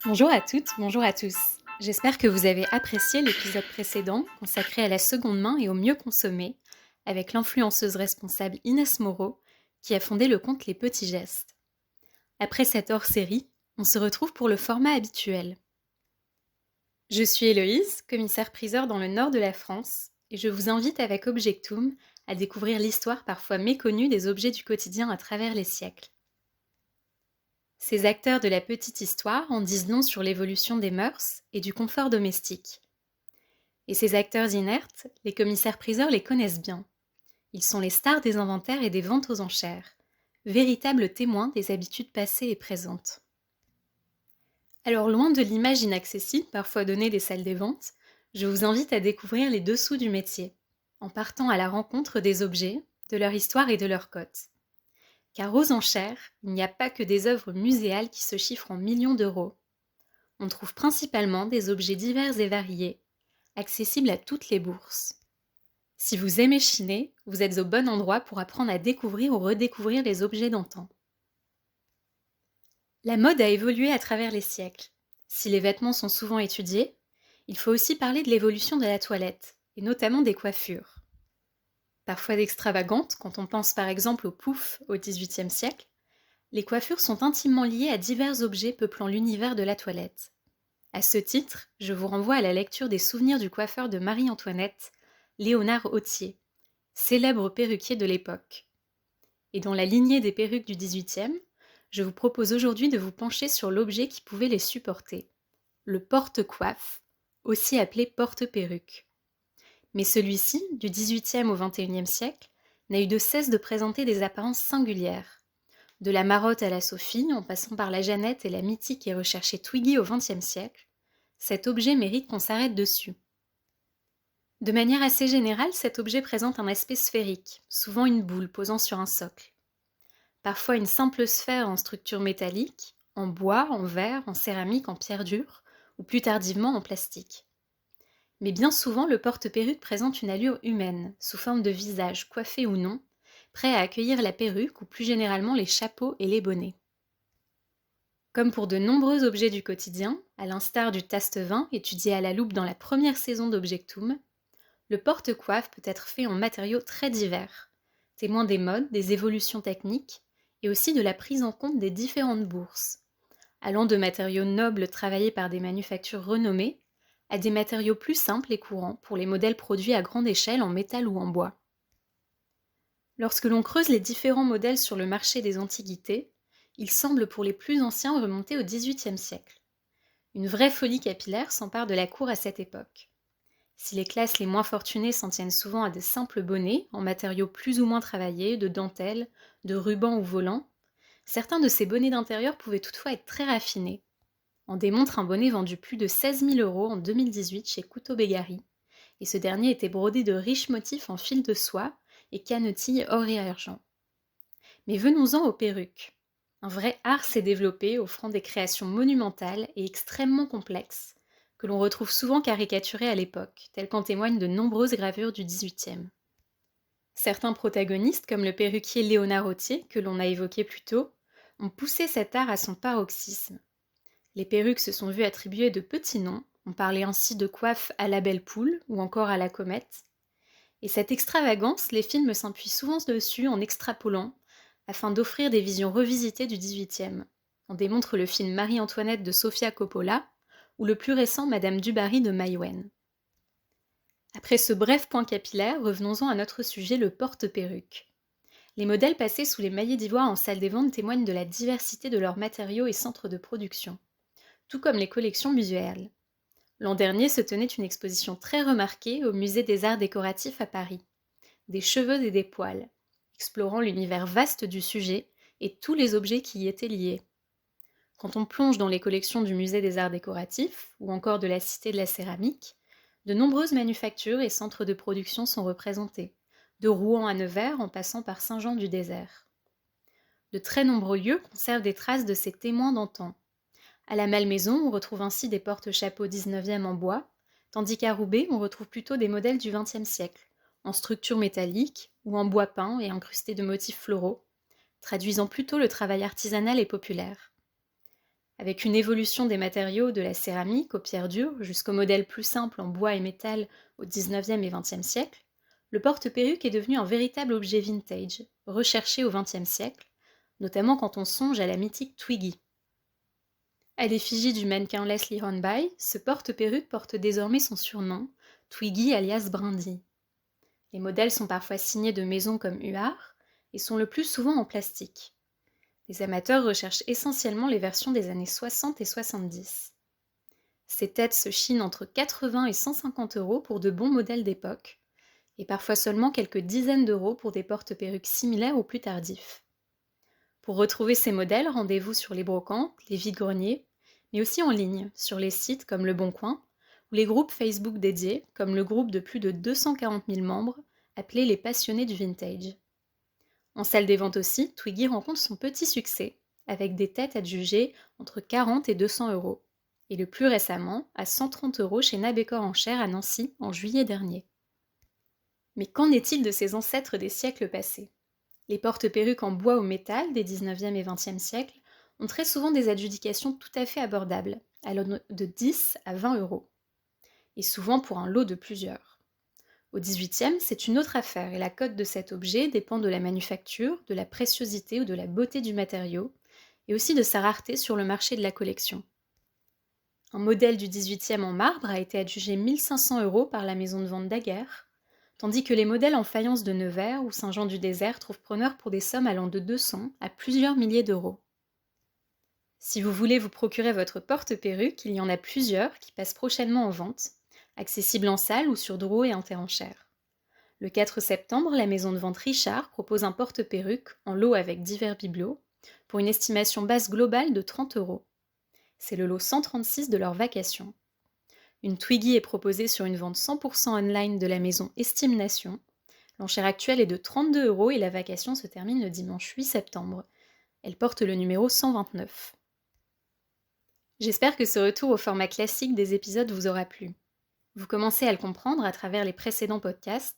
Bonjour à toutes, bonjour à tous. J'espère que vous avez apprécié l'épisode précédent consacré à la seconde main et au mieux consommé, avec l'influenceuse responsable Inès Moreau, qui a fondé le compte Les Petits Gestes. Après cette hors-série, on se retrouve pour le format habituel. Je suis Héloïse, commissaire-priseur dans le nord de la France, et je vous invite avec Objectum à découvrir l'histoire parfois méconnue des objets du quotidien à travers les siècles. Ces acteurs de la petite histoire en disent long sur l'évolution des mœurs et du confort domestique. Et ces acteurs inertes, les commissaires-priseurs les connaissent bien. Ils sont les stars des inventaires et des ventes aux enchères, véritables témoins des habitudes passées et présentes. Alors loin de l'image inaccessible parfois donnée des salles des ventes, je vous invite à découvrir les dessous du métier, en partant à la rencontre des objets, de leur histoire et de leur cote. Car aux enchères, il n'y a pas que des œuvres muséales qui se chiffrent en millions d'euros. On trouve principalement des objets divers et variés, accessibles à toutes les bourses. Si vous aimez chiner, vous êtes au bon endroit pour apprendre à découvrir ou redécouvrir les objets d'antan. La mode a évolué à travers les siècles. Si les vêtements sont souvent étudiés, il faut aussi parler de l'évolution de la toilette, et notamment des coiffures. Parfois extravagantes, quand on pense par exemple au pouf au XVIIIe siècle, les coiffures sont intimement liées à divers objets peuplant l'univers de la toilette. À ce titre, je vous renvoie à la lecture des souvenirs du coiffeur de Marie-Antoinette, Léonard Autier, célèbre perruquier de l'époque. Et dans la lignée des perruques du XVIIIe, je vous propose aujourd'hui de vous pencher sur l'objet qui pouvait les supporter, le porte-coiffe, aussi appelé porte-perruque. Mais celui-ci, du XVIIIe au XXIe siècle, n'a eu de cesse de présenter des apparences singulières. De la Marotte à la Sophie, en passant par la Jeannette et la mythique et recherchée Twiggy au XXe siècle, cet objet mérite qu'on s'arrête dessus. De manière assez générale, cet objet présente un aspect sphérique, souvent une boule posant sur un socle. Parfois une simple sphère en structure métallique, en bois, en verre, en céramique, en pierre dure, ou plus tardivement en plastique. Mais bien souvent, le porte-perruque présente une allure humaine, sous forme de visage, coiffé ou non, prêt à accueillir la perruque ou plus généralement les chapeaux et les bonnets. Comme pour de nombreux objets du quotidien, à l'instar du taste-vin étudié à la loupe dans la première saison d'Objectum, le porte-coiffe peut être fait en matériaux très divers, témoin des modes, des évolutions techniques et aussi de la prise en compte des différentes bourses, allant de matériaux nobles travaillés par des manufactures renommées à des matériaux plus simples et courants pour les modèles produits à grande échelle en métal ou en bois. Lorsque l'on creuse les différents modèles sur le marché des antiquités, ils semblent pour les plus anciens remonter au XVIIIe siècle. Une vraie folie capillaire s'empare de la cour à cette époque. Si les classes les moins fortunées s'en tiennent souvent à de simples bonnets, en matériaux plus ou moins travaillés, de dentelle, de ruban ou volant, certains de ces bonnets d'intérieur pouvaient toutefois être très raffinés. En démontre un bonnet vendu plus de 16 000 € en 2018 chez Couteau-Bégari, et ce dernier était brodé de riches motifs en fil de soie et cannetilles or et argent. Mais venons-en aux perruques. Un vrai art s'est développé, offrant des créations monumentales et extrêmement complexes, que l'on retrouve souvent caricaturées à l'époque, telles qu'en témoignent de nombreuses gravures du XVIIIe. Certains protagonistes, comme le perruquier Léonard Autier, que l'on a évoqué plus tôt, ont poussé cet art à son paroxysme. Les perruques se sont vues attribuer de petits noms, on parlait ainsi de coiffe à la belle poule ou encore à la comète. Et cette extravagance, les films s'appuient souvent dessus en extrapolant, afin d'offrir des visions revisitées du XVIIIe. On démontre le film Marie-Antoinette de Sofia Coppola ou le plus récent Madame du Barry de Maïwenn. Après ce bref point capillaire, revenons-en à notre sujet, le porte-perruque. Les modèles passés sous les maillets d'ivoire en salle des ventes témoignent de la diversité de leurs matériaux et centres de production, tout comme les collections muséales. L'an dernier se tenait une exposition très remarquée au Musée des Arts Décoratifs à Paris. Des cheveux et des poils, explorant l'univers vaste du sujet et tous les objets qui y étaient liés. Quand on plonge dans les collections du Musée des Arts Décoratifs, ou encore de la Cité de la Céramique, de nombreuses manufactures et centres de production sont représentés, de Rouen à Nevers en passant par Saint-Jean-du-Désert. De très nombreux lieux conservent des traces de ces témoins d'antan. À la Malmaison, on retrouve ainsi des porte-chapeaux 19e en bois, tandis qu'à Roubaix, on retrouve plutôt des modèles du XXe siècle, en structure métallique ou en bois peint et incrustés de motifs floraux, traduisant plutôt le travail artisanal et populaire. Avec une évolution des matériaux de la céramique aux pierres dures jusqu'aux modèles plus simples en bois et métal au XIXe et XXe siècle, le porte-perruque est devenu un véritable objet vintage, recherché au XXe siècle, notamment quand on songe à la mythique Twiggy. À l'effigie du mannequin Leslie Hornby, ce porte-perruque porte désormais son surnom, Twiggy alias Brindy. Les modèles sont parfois signés de maisons comme Huard et sont le plus souvent en plastique. Les amateurs recherchent essentiellement les versions des années 60 et 70. Ces têtes se chinent entre 80 et 150 € pour de bons modèles d'époque, et parfois seulement quelques dizaines d'euros pour des porte-perruques similaires ou plus tardifs. Pour retrouver ces modèles, rendez-vous sur les brocantes, les vide-greniers, mais aussi en ligne, sur les sites comme Le Bon Coin, ou les groupes Facebook dédiés, comme le groupe de plus de 240 000 membres, appelé les passionnés du vintage. En salle des ventes aussi, Twiggy rencontre son petit succès, avec des têtes adjugées entre 40 et 200 €, et le plus récemment à 130 € chez Nabécor Enchères à Nancy en juillet dernier. Mais qu'en est-il de ces ancêtres des siècles passés ? Les porte-perruques en bois ou métal des 19e et 20e siècles ont très souvent des adjudications tout à fait abordables, allant de 10 à 20 €, et souvent pour un lot de plusieurs. Au XVIIIe, c'est une autre affaire et la cote de cet objet dépend de la manufacture, de la préciosité ou de la beauté du matériau, et aussi de sa rareté sur le marché de la collection. Un modèle du XVIIIe en marbre a été adjugé 1 500 € par la maison de vente Daguerre, tandis que les modèles en faïence de Nevers ou Saint-Jean-du-Désert trouvent preneur pour des sommes allant de 200 à plusieurs milliers d'euros. Si vous voulez vous procurer votre porte-perruque, il y en a plusieurs qui passent prochainement en vente, accessibles en salle ou sur Drouot et en enchères. Le 4 septembre, la maison de vente Richard propose un porte-perruque en lot avec divers bibelots pour une estimation basse globale de 30 €. C'est le lot 136 de leur vacation. Une Twiggy est proposée sur une vente 100% online de la maison Estime Nation. L'enchère actuelle est de 32 € et la vacation se termine le dimanche 8 septembre. Elle porte le numéro 129. J'espère que ce retour au format classique des épisodes vous aura plu. Vous commencez à le comprendre à travers les précédents podcasts,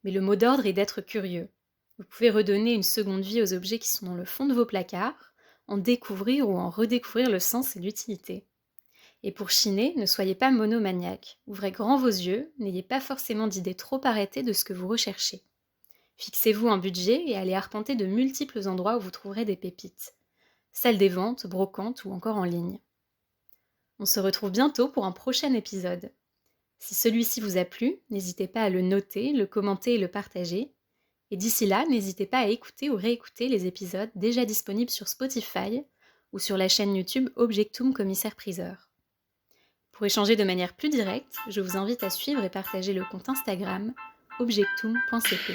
mais le mot d'ordre est d'être curieux. Vous pouvez redonner une seconde vie aux objets qui sont dans le fond de vos placards, en découvrir ou en redécouvrir le sens et l'utilité. Et pour chiner, ne soyez pas monomaniaque. Ouvrez grand vos yeux, n'ayez pas forcément d'idées trop arrêtées de ce que vous recherchez. Fixez-vous un budget et allez arpenter de multiples endroits où vous trouverez des pépites. Salles des ventes, brocantes ou encore en ligne. On se retrouve bientôt pour un prochain épisode. Si celui-ci vous a plu, n'hésitez pas à le noter, le commenter et le partager. Et d'ici là, n'hésitez pas à écouter ou réécouter les épisodes déjà disponibles sur Spotify ou sur la chaîne YouTube Objectum Commissaire-Priseur. Pour échanger de manière plus directe, je vous invite à suivre et partager le compte Instagram objectum.cp.